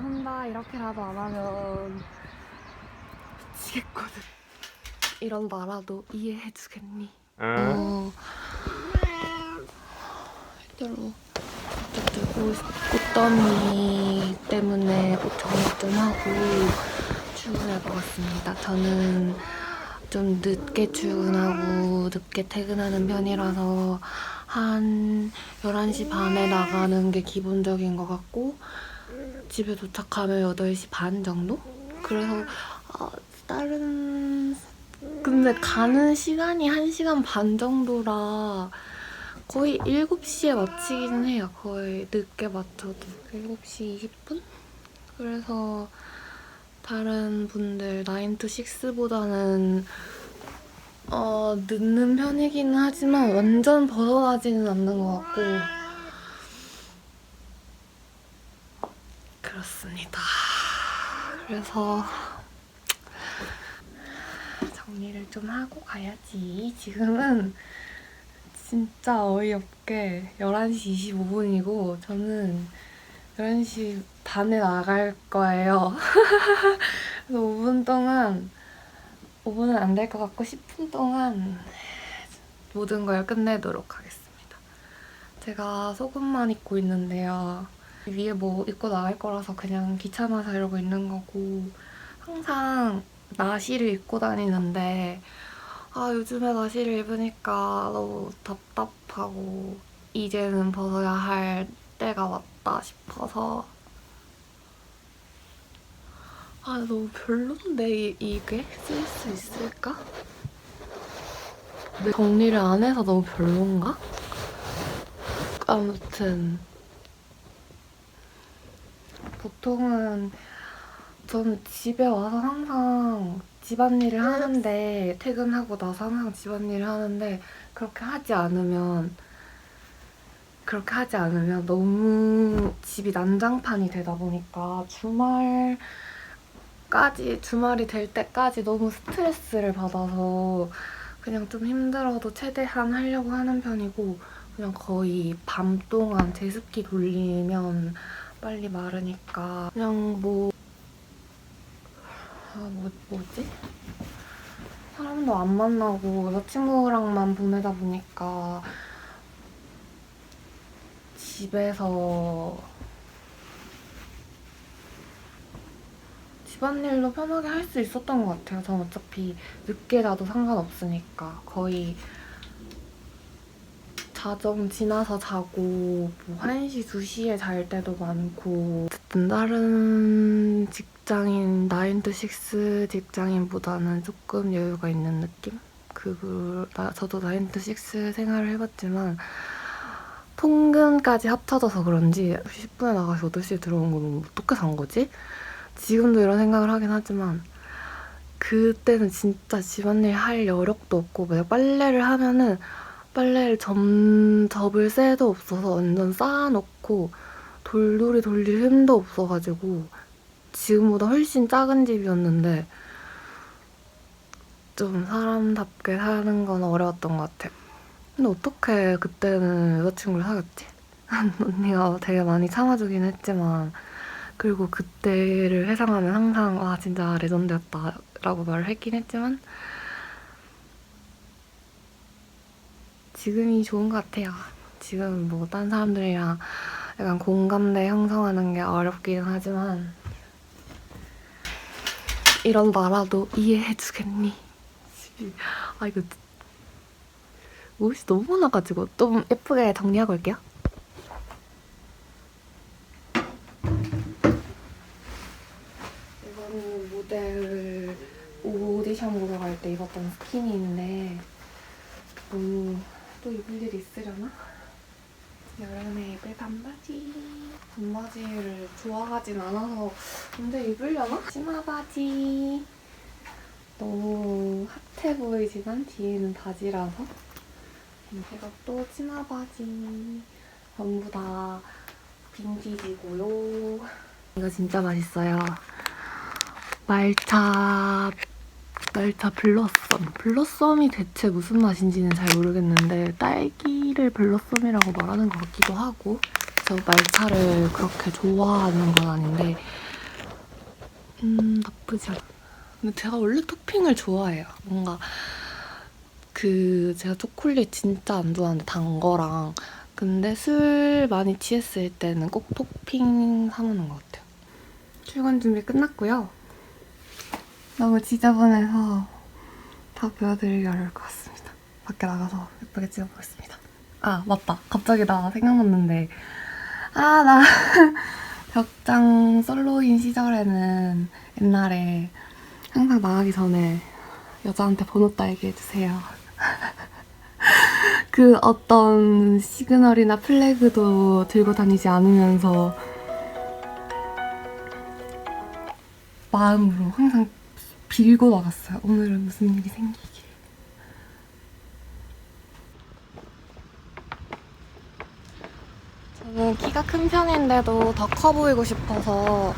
한다 이렇게라도 안 하면 미치겠거든. 이런 나라도 이해해주겠니? 실제로 어쨌든 꽃더미 때문에 옷 정리 좀 하고 출근해 보겠습니다. 저는 좀 늦게 출근하고 늦게 퇴근하는 편이라서 한 11시 반에 나가는 게 기본적인 것 같고 집에 도착하면 8시 반 정도? 그래서 근데 가는 시간이 1시간 반 정도라 거의 7시에 마치기는 해요. 거의 늦게 맞춰도 7시 20분? 그래서 다른 분들 9to6보다는 늦는 편이기는 하지만 완전 벗어나지는 않는 것 같고 그렇습니다. 그래서 정리를 좀 하고 가야지. 지금은 진짜 어이없게 11시 25분이고 저는 11시 반에 나갈 거예요. 그래서 5분 동안 5분은 안 될 것 같고 10분 동안 모든 걸 끝내도록 하겠습니다. 제가 속옷만 입고 있는데요. 위에 뭐 입고 나갈 거라서 그냥 귀찮아서 이러고 있는 거고 항상 나시를 입고 다니는데 요즘에 나시를 입으니까 너무 답답하고 이제는 벗어야 할 때가 왔다 싶어서 너무 별론데 이게 쓸 수 있을까? 정리를 안 해서 너무 별론가? 아무튼 보통은 저는 집에 와서 항상 집안일을 하는데 퇴근하고 나서 항상 집안일을 하는데 그렇게 하지 않으면 너무 집이 난장판이 되다 보니까 주말이 될 때까지 너무 스트레스를 받아서 그냥 좀 힘들어도 최대한 하려고 하는 편이고 그냥 거의 밤 동안 제습기 돌리면 빨리 마르니까 그냥 뭐지? 사람도 안 만나고 여자친구랑만 보내다 보니까 집에서 집안일도 편하게 할 수 있었던 것 같아요. 전 어차피 늦게 자도 상관없으니까 거의 자정 지나서 자고 뭐 1시, 2시에 잘 때도 많고 어쨌든 다른 직장인 9to6 직장인보다는 조금 여유가 있는 느낌? 저도 9to6 생활을 해봤지만 통근까지 합쳐져서 그런지 10분에 나가서 8시에 들어온 건 어떻게 산 거지? 지금도 이런 생각을 하긴 하지만 그때는 진짜 집안일 할 여력도 없고 내가 빨래를 하면은 빨래를 접을 새도 없어서 완전 쌓아놓고 돌돌이 돌릴 힘도 없어가지고 지금보다 훨씬 작은 집이었는데 좀 사람답게 사는 건 어려웠던 것 같아요. 근데 어떻게 그때는 여자친구를 사귀었지? 언니가 되게 많이 참아주긴 했지만 그리고 그때를 회상하면 항상 진짜 레전드였다 라고 말을 했긴 했지만 지금이 좋은 것 같아요. 지금 뭐 딴 사람들이랑 약간 공감대 형성하는 게 어렵긴 하지만 이런 나라도 이해해주겠니? 이거 옷이 너무 많아가지고 좀 예쁘게 정리하고 올게요. 이거는 모델 오디션 보러 갈 때 입었던 스키니인데 너무 또 입을 일이 있으려나? 여름에 입을 반바지를 좋아하진 않아서 근데 입으려나? 치마바지 너무 핫해 보이지만 뒤에는 바지라서 이것도 치마바지 전부 다 빈티지고요. 이거 진짜 맛있어요. 말차 블러썸이 대체 무슨 맛인지는 잘 모르겠는데 딸기를 블러썸이라고 말하는 것 같기도 하고 저 말차를 그렇게 좋아하는 건 아닌데 나쁘지 않아. 근데 제가 원래 토핑을 좋아해요. 뭔가 제가 초콜릿 진짜 안 좋아하는데 단 거랑 근데 술 많이 취했을 때는 꼭 토핑 사 먹는 것 같아요. 출근 준비 끝났고요. 너무 지저분해서 다 보여드리기 어려울 것 같습니다. 밖에 나가서 예쁘게 찍어보겠습니다. 아 맞다. 갑자기 나 생각났는데 나 벽장 솔로인 시절에는 옛날에 항상 나가기 전에 여자한테 번호 따기 해주세요. 그 어떤 시그널이나 플래그도 들고 다니지 않으면서 마음으로 항상 빌고 나갔어요. 오늘은 무슨 일이 생기길. 저는 키가 큰 편인데도 더 커 보이고 싶어서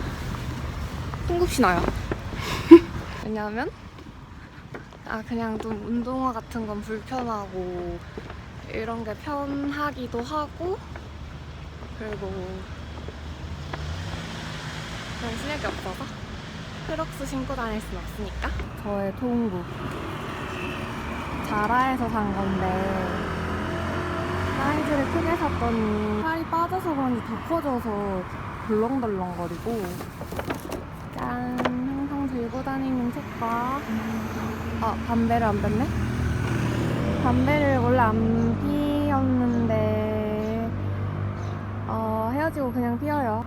콩국시 나요. 왜냐면 그냥 좀 운동화 같은 건 불편하고 이런 게 편하기도 하고 그리고 그냥 신경이 없어서 크록스 신고 다닐 순 없으니까. 저의 통구 자라에서 산 건데 사이즈를 크게 샀더니 살이 빠져서 그런지 더 커져서 덜렁덜렁거리고 짠! 항상 들고 다니는 책과 담배를 안 뺐네? 담배를 원래 안 피웠는데 헤어지고 그냥 피워요.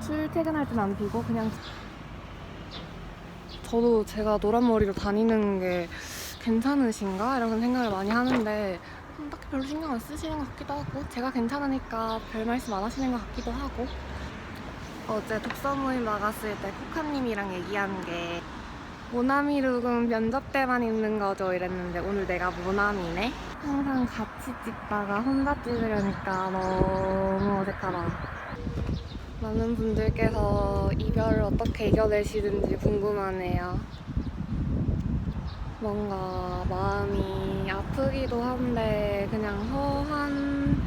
출퇴근할 땐 안 피고 그냥. 저도 제가 노란 머리로 다니는 게 괜찮으신가? 이런 생각을 많이 하는데 딱히 별로 신경 안 쓰시는 것 같기도 하고 제가 괜찮으니까 별 말씀 안 하시는 것 같기도 하고. 어제 독서 모임 나갔을 때 코카님이랑 얘기한 게 모나미 룩은 면접 때만 입는 거죠 이랬는데 오늘 내가 모나미네? 항상 같이 찍다가 혼자 찍으려니까 너무 어색하다. 많은 분들께서 이별을 어떻게 이겨내시는지 궁금하네요. 뭔가 마음이 아프기도 한데 그냥 허한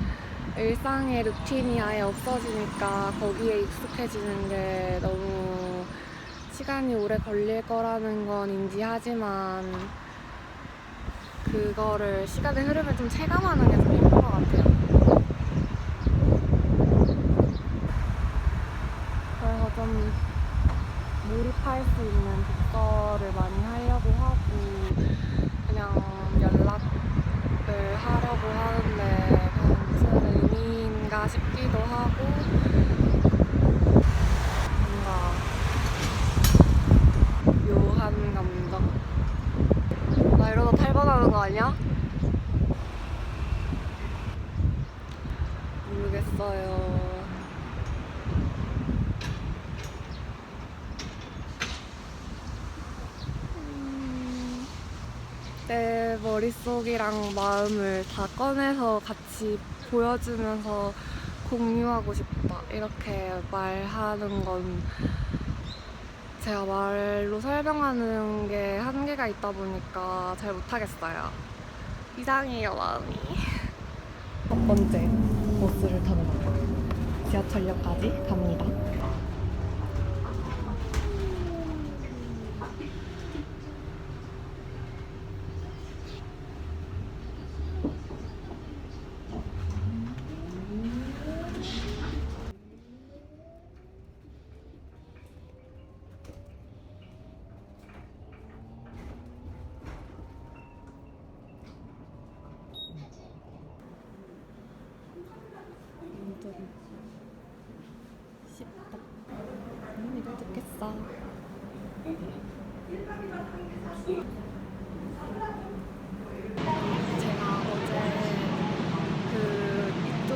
일상의 루틴이 아예 없어지니까 거기에 익숙해지는 게 너무 시간이 오래 걸릴 거라는 건 인지하지만 그거를 시간의 흐름을 좀 체감하는 게 좀 힘든 것 같아요. 그래서 좀 몰입할 수 있는 독서를 많이 하려고 하고 그냥 연락을 하려고 하는데 그냥 무슨 의미인가 싶기도 하고 뭔가 묘한 감정? 나 이러다 탈번하는 거 아니야? 모르겠어요. 내 머릿속이랑 마음을 다 꺼내서 같이 보여주면서 공유하고 싶다. 이렇게 말하는 건 제가 말로 설명하는 게 한계가 있다 보니까 잘 못하겠어요. 이상해요, 마음이. 첫 번째 버스를 타러 지하철역까지 갑니다. 쉽다. 이걸 듣겠어. 제가 어제 이쪽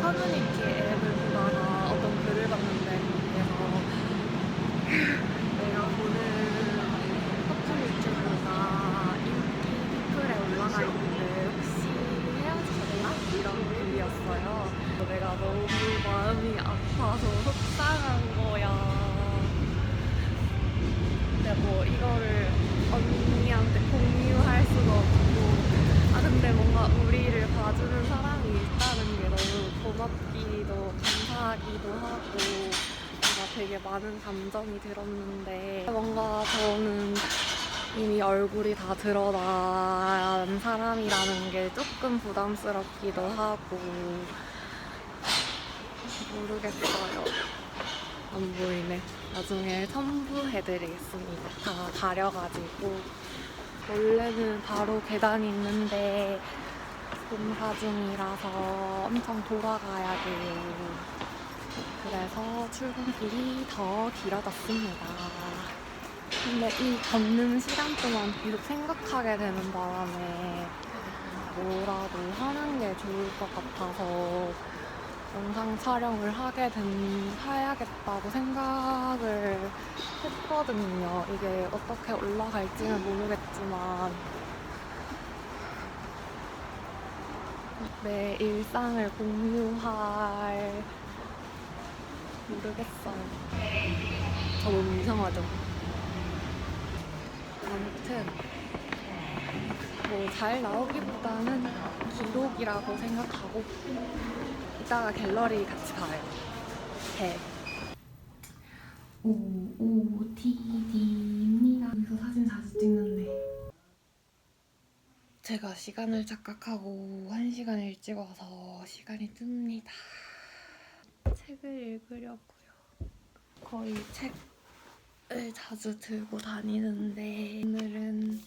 커뮤니티 앱을 보다가 어떤 글을 봤는데 거기에서 내가 보는 커플 유튜브가 인기 피플에 올라가 있는데 혹시 헤어지셨나? 이런 글이었어요. 내가 너무 마음이 아파서 속상한 거야. 근데 뭐 이거를 언니한테 공유할 수도 없고 근데 뭔가 우리를 봐주는 사람이 있다는 게 너무 고맙기도 감사하기도 하고 뭔가 되게 많은 감정이 들었는데 뭔가 저는 이미 얼굴이 다 드러난 사람이라는 게 조금 부담스럽기도 하고 모르겠어요. 안 보이네. 나중에 첨부해드리겠습니다. 다 가려가지고. 원래는 바로 계단이 있는데 공사 중이라서 엄청 돌아가야 돼요. 그래서 출근길이 더 길어졌습니다. 근데 이 걷는 시간 동안 계속 생각하게 되는 바람에 뭐라도 하는 게 좋을 것 같아서 영상 촬영을 해야겠다고 생각을 했거든요. 이게 어떻게 올라갈지는 모르겠지만 내 일상을 공유할 모르겠어요. 저 너무 이상하죠? 아무튼 뭐 잘 나오기보다는 기록이라고 생각하고 이따가 갤러리 같이 봐요. 해. OOTD입니다. 여기서 사진 자주 찍는데 제가 시간을 착각하고 1시간 일찍 와서 시간이 뜹니다. 책을 읽으려고요. 거의 책을 자주 들고 다니는데 오늘은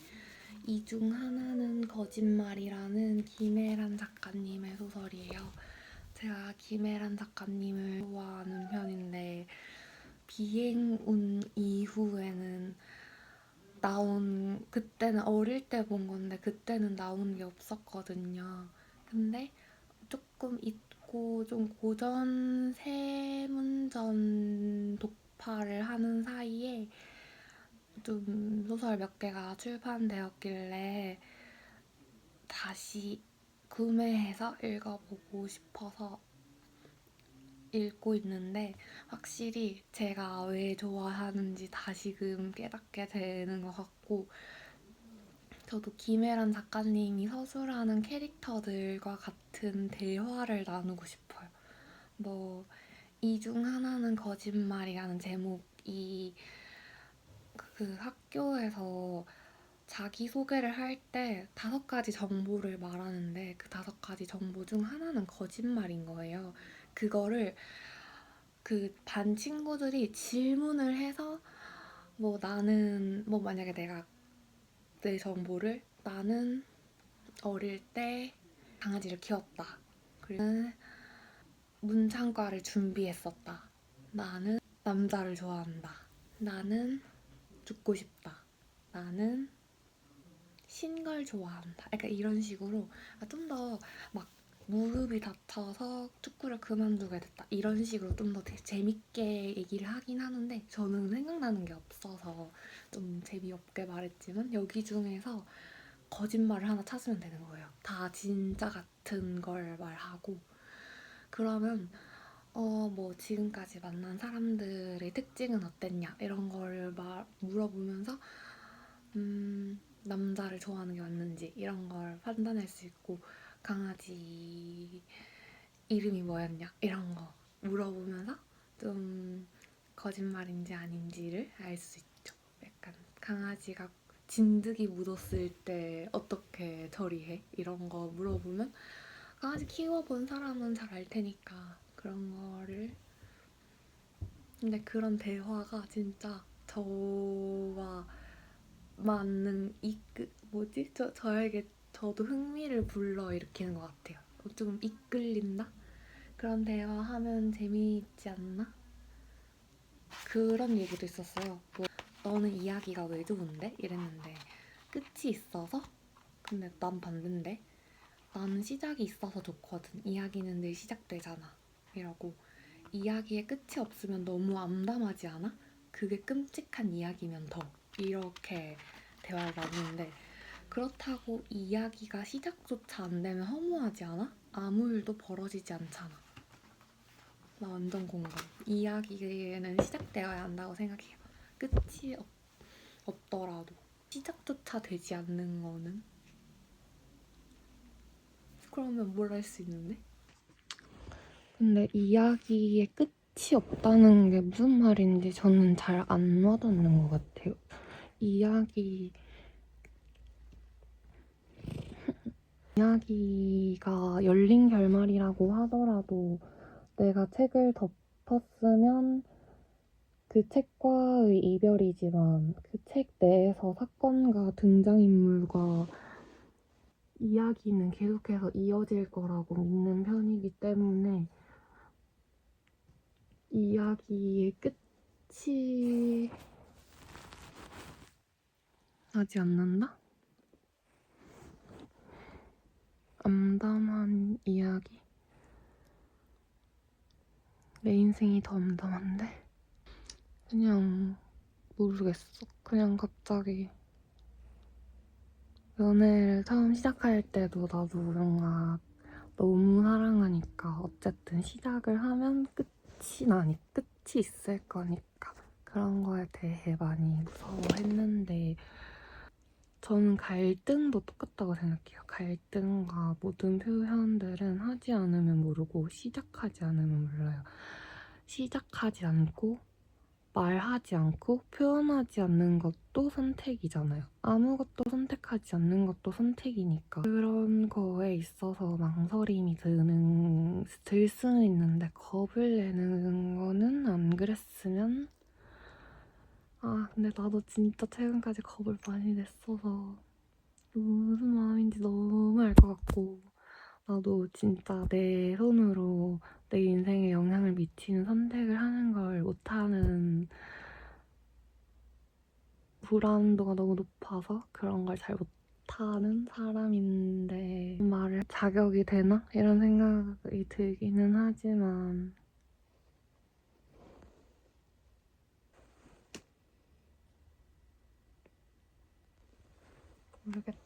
이 중 하나는 거짓말이라는 김혜란 작가님의 소설이에요. 제가 김혜란 작가님을 좋아하는 편인데 비행운 이후에는 그때는 어릴 때 본 건데 그때는 나온 게 없었거든요. 근데 조금 잊고 좀 고전 세문전 독파를 하는 사이에 좀 소설 몇 개가 출판되었길래 다시 구매해서 읽어보고 싶어서 읽고 있는데 확실히 제가 왜 좋아하는지 다시금 깨닫게 되는 것 같고 저도 김혜란 작가님이 서술하는 캐릭터들과 같은 대화를 나누고 싶어요. 뭐 이 중 하나는 거짓말이라는 제목이 그 학교에서 자기소개를 할 때 5가지 정보를 말하는데 그 5가지 정보 중 하나는 거짓말인 거예요. 그거를 그 반 친구들이 질문을 해서 뭐 나는 뭐 만약에 내가 내 정보를 나는 어릴 때 강아지를 키웠다. 그리고 문창과를 준비했었다. 나는 남자를 좋아한다. 나는 죽고 싶다. 나는 신걸 좋아한다. 약간 이런 식으로 좀 더 막 무릎이 다쳐서 축구를 그만두게 됐다. 이런 식으로 좀 더 재밌게 얘기를 하긴 하는데 저는 생각나는 게 없어서 좀 재미없게 말했지만 여기 중에서 거짓말을 하나 찾으면 되는 거예요. 다 진짜 같은 걸 말하고 그러면 뭐 지금까지 만난 사람들의 특징은 어땠냐 이런 걸 물어보면서 남자를 좋아하는 게 맞는지 이런 걸 판단할 수 있고 강아지 이름이 뭐였냐 이런 거 물어보면서 좀 거짓말인지 아닌지를 알 수 있죠. 약간 강아지가 진드기 묻었을 때 어떻게 처리해? 이런 거 물어보면 강아지 키워본 사람은 잘 알 테니까 그런 거를 근데 그런 대화가 진짜 저와 맞는 저에게 저도 흥미를 불러일으키는 것 같아요. 좀 이끌린다? 그런 대화하면 재미있지 않나? 그런 얘기도 있었어요. 뭐, 너는 이야기가 왜 좋은데? 이랬는데 끝이 있어서? 근데 난 반대인데 나는 시작이 있어서 좋거든. 이야기는 늘 시작되잖아. 이러고 이야기에 끝이 없으면 너무 암담하지 않아? 그게 끔찍한 이야기면 더 이렇게 대화를 나누는데 그렇다고 이야기가 시작조차 안 되면 허무하지 않아? 아무 일도 벌어지지 않잖아. 나 완전 공감. 이야기에는 시작되어야 한다고 생각해요. 끝이 없더라도 시작조차 되지 않는 거는 그러면 뭘 할 수 있는데? 근데 이야기의 끝 끝이 없다는 게 무슨 말인지 저는 잘 안 와닿는 것 같아요. 이야기가 열린 결말이라고 하더라도 내가 책을 덮었으면 그 책과의 이별이지만 그 책 내에서 사건과 등장인물과 이야기는 계속해서 이어질 거라고 믿는 편이기 때문에 이야기의 끝이 나지 않는다? 암담한 이야기. 내 인생이 더 암담한데? 그냥 모르겠어. 그냥 갑자기 연애를 처음 시작할 때도 나도 뭔가 너무 사랑하니까 어쨌든 시작을 하면 끝이 있을 거니까 그런 거에 대해 많이 무서워했는데 저는 갈등도 똑같다고 생각해요. 갈등과 모든 표현들은 하지 않으면 모르고 시작하지 않으면 몰라요. 시작하지 않고 말하지 않고 표현하지 않는 것도 선택이잖아요. 아무것도 선택하지 않는 것도 선택이니까 그런 거에 있어서 망설임이 들 수는 있는데 겁을 내는 거는 안 그랬으면 근데 나도 진짜 최근까지 겁을 많이 냈어서 무슨 마음인지 너무 알 것 같고 나도 진짜 내 손으로 내 인생에 영향을 미치는 선택을 하는 걸 못하는 불안도가 너무 높아서 그런 걸 잘 못하는 사람인데 말을 자격이 되나? 이런 생각이 들기는 하지만 모르겠다.